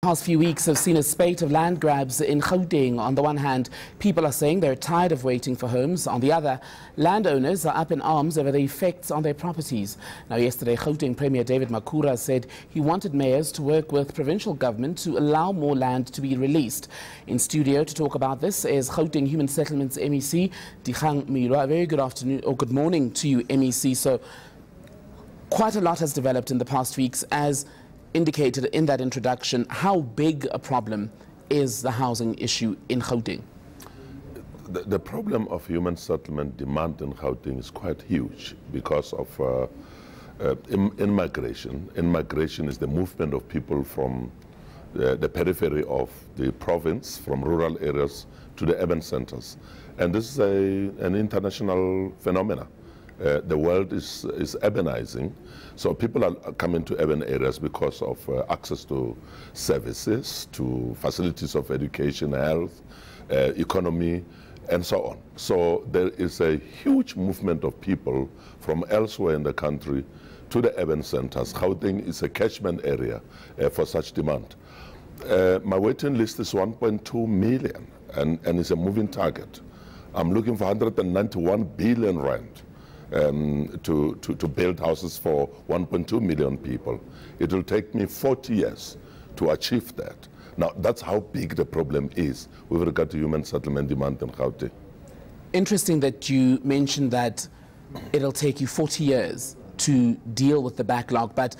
The past few weeks have seen a spate of land grabs in Gauteng. On the one hand, people are saying they're tired of waiting for homes. On the other, landowners are up in arms over the effects on their properties. Now, yesterday, Gauteng Premier Makhura said he wanted mayors to work with provincial government to allow more land to be released. In studio to talk about this is Gauteng Human Settlements MEC, Dikgang Moiloa. Very good afternoon, or good morning to you, MEC. So, quite a lot has developed in the past weeks, as indicated in that introduction. How big a problem is the housing issue in Gauteng? The problem of human settlement demand in Gauteng is quite huge because of immigration. Immigration is the movement of people from the periphery of the province, from rural areas to the urban centers. And this is an international phenomenon. The world is urbanizing, so people are coming to urban areas because of access to services, to facilities of education, health, economy, and so on. So there is a huge movement of people from elsewhere in the country to the urban centers. Gauteng is a catchment area for such demand. My waiting list is 1.2 million, and it's a moving target. I'm looking for 191 billion rand. To build houses for 1.2 million people. It will take me 40 years to achieve that. Now, that's how big the problem is with regard to human settlement demand in Gauteng. Interesting that you mentioned that it'll take you 40 years to deal with the backlog, but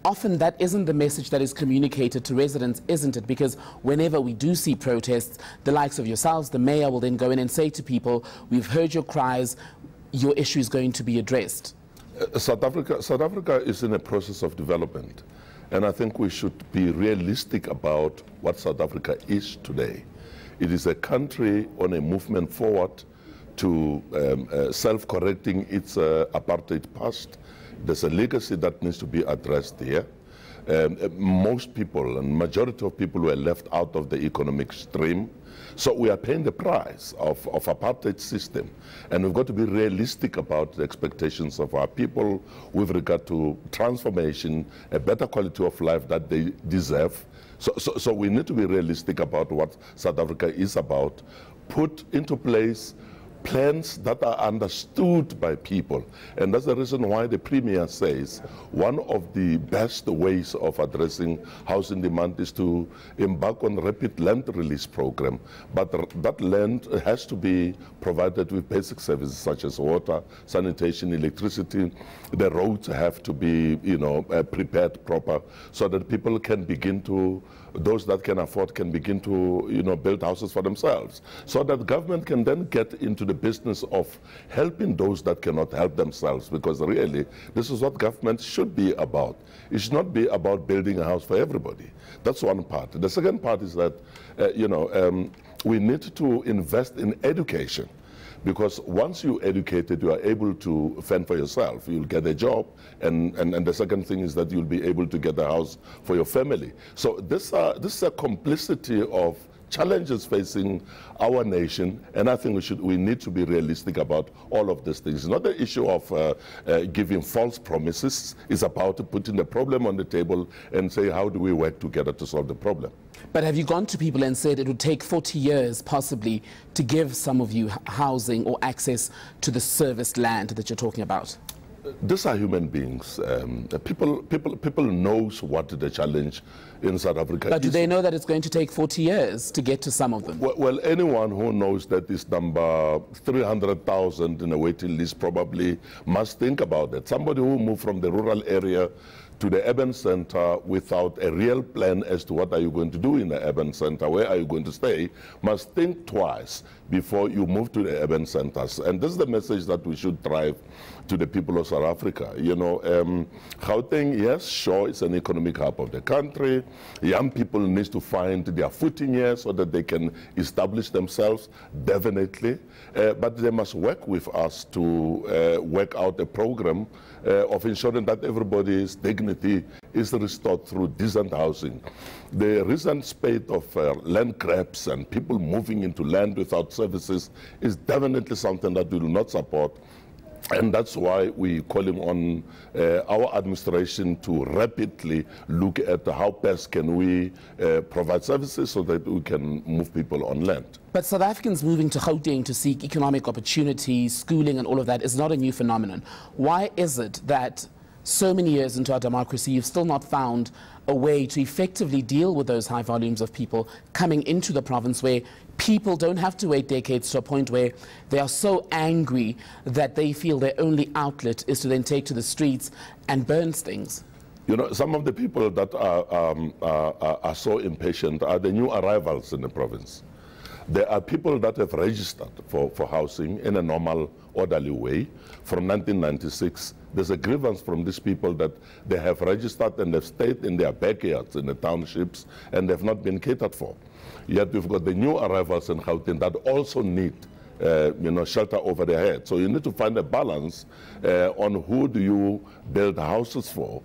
often that isn't the message that is communicated to residents, isn't it? Because whenever we do see protests, the likes of yourselves, the mayor will then go in and say to people, we've heard your cries, your issue is going to be addressed. South Africa is in a process of development, and I think we should be realistic about what South Africa is today. It is a country on a movement forward to self-correcting its apartheid past. There's a legacy that needs to be addressed here. Most people, and majority of people, were left out of the economic stream. So we are paying the price of apartheid system, and we've got to be realistic about the expectations of our people with regard to transformation, a better quality of life that they deserve. So we need to be realistic about what South Africa is about, put into place plans that are understood by people. And that's the reason why the Premier says one of the best ways of addressing housing demand is to embark on a rapid land release program. But that land has to be provided with basic services such as water, sanitation, electricity. The roads have to be, prepared proper so that people can begin to, those that can afford can begin to, build houses for themselves. So that government can then get into the business of helping those that cannot help themselves, because really this is what government should be about. It should not be about building a house for everybody. That's one part. The second part is that we need to invest in education, because once you're educated, you are able to fend for yourself. You'll get a job, and the second thing is that you'll be able to get a house for your family. So this is a complicity of challenges facing our nation, and I think we need to be realistic about all of these things. It's not the issue of giving false promises. It's about putting the problem on the table and say, how do we work together to solve the problem? But have you gone to people and said it would take 40 years possibly to give some of you housing or access to the serviced land that you're talking about? These are human beings. People knows what the challenge in South Africa is. But do they know that it's going to take 40 years to get to some of them? Well, anyone who knows that this number 300,000 in a waiting list probably must think about it. Somebody who moved from the rural area to the urban center without a real plan as to what are you going to do in the urban center, where are you going to stay, must think twice before you move to the urban centers. And this is the message that we should drive to the people of South Africa. Gauteng, yes, sure, it's an economic hub of the country. Young people need to find their footing here so that they can establish themselves, definitely. But they must work with us to work out a program of ensuring that everybody's dignity is restored through decent housing. The recent spate of land grabs and people moving into land without services is definitely something that we will not support. And that's why we're calling on our administration to rapidly look at how best can we provide services so that we can move people on land. But South Africans moving to Gauteng to seek economic opportunities, schooling and all of that is not a new phenomenon. Why is it that so many years into our democracy you've still not found a way to effectively deal with those high volumes of people coming into the province, where people don't have to wait decades to a point where they are so angry that they feel their only outlet is to then take to the streets and burn things? You know, some of the people that are so impatient are the new arrivals in the province. There are people that have registered for housing in a normal, orderly way from 1996. There's a grievance from these people that they have registered and they've stayed in their backyards in the townships and they've not been catered for. Yet we've got the new arrivals in Gauteng that also need shelter over their head. So you need to find a balance on who do you build houses for.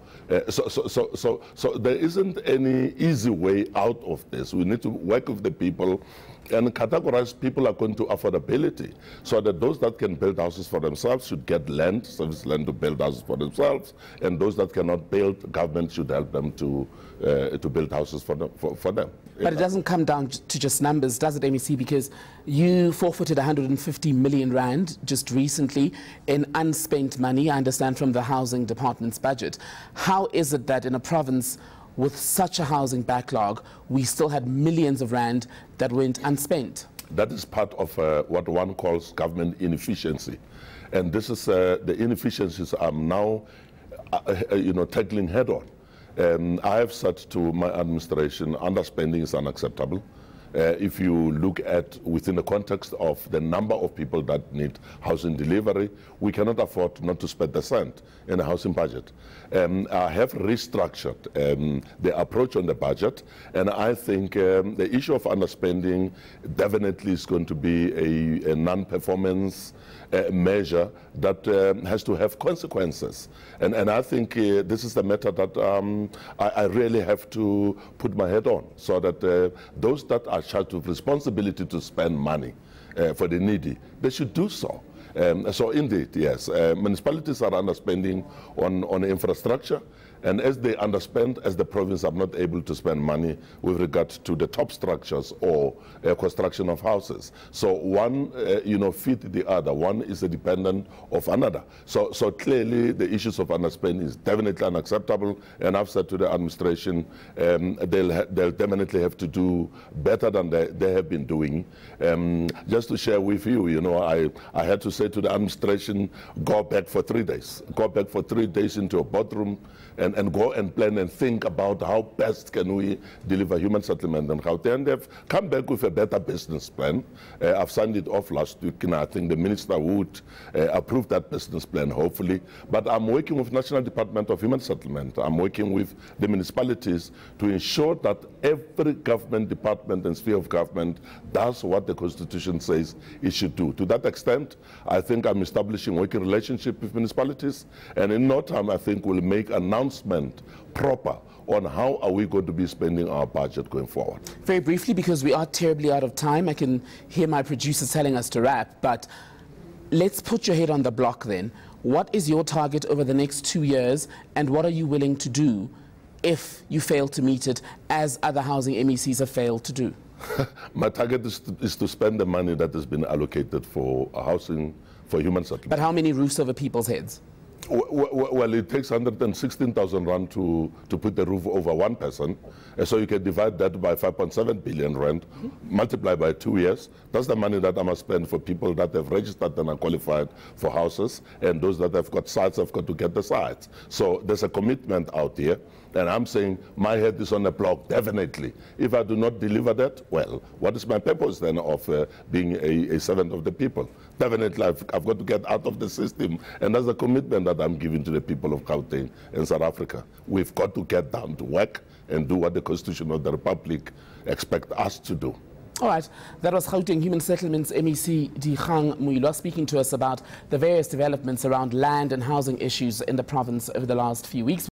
So there isn't any easy way out of this. We need to work with the people and categorize people according to affordability, so that those that can build houses for themselves should get land, service land to build houses for themselves, and those that cannot build, government should help them to build houses for them. But it doesn't come down to just numbers, does it, MEC? Because you forfeited 150 million rand just recently in unspent money, I understand, from the housing department's budget. How is it that in a province with such a housing backlog, we still had millions of rand that went unspent? That is part of what one calls government inefficiency. And this is the inefficiencies I'm now tackling head on. I have said to my administration, underspending is unacceptable. If you look at within the context of the number of people that need housing delivery, we cannot afford not to spend a cent in a housing budget. I have restructured the approach on the budget, and I think the issue of underspending definitely is going to be a non-performance measure that has to have consequences. And I think this is the matter that I really have to put my head on, so that those that are charged with responsibility to spend money for the needy, they should do so. So indeed, yes, municipalities are underspending on infrastructure, and as they underspend, as the province are not able to spend money with regard to the top structures or construction of houses. So one, feed the other. One is a dependent of another. So clearly the issues of underspending is definitely unacceptable, and I've said to the administration they'll definitely have to do better than they have been doing. Just to share with you, I had to say to the administration, go back for 3 days. Go back for 3 days into a boardroom and go and plan and think about how best can we deliver human settlement in Gauteng. And they've come back with a better business plan. I've signed it off last week, and I think the minister would approve that business plan, hopefully. But I'm working with National Department of Human Settlement. I'm working with the municipalities to ensure that every government department and sphere of government does what the Constitution says it should do. To that extent, I think I'm establishing working relationship with municipalities, and in no time, I think we'll make announcement proper on how are we going to be spending our budget going forward. Very briefly, because we are terribly out of time, I can hear my producers telling us to wrap, but let's put your head on the block then. What is your target over the next 2 years, and what are you willing to do if you fail to meet it, as other housing MECs have failed to do? My target is to spend the money that has been allocated for housing, for human settlement. But how many roofs over people's heads? Well, it takes 116,000 rand to put the roof over one person. So you can divide that by 5.7 billion rand, multiply by 2 years. That's the money that I must spend for people that have registered and are qualified for houses, and those that have got sites have got to get the sites. So there's a commitment out here, and I'm saying my head is on the block, definitely. If I do not deliver that, well, what is my purpose then of being a servant of the people? Definitely, I've got to get out of the system, and that's the commitment that I'm giving to the people of Gauteng and South Africa. We've got to get down to work and do what the Constitution of the Republic expects us to do. All right, that was Gauteng Human Settlements MEC Dikgang Moiloa speaking to us about the various developments around land and housing issues in the province over the last few weeks.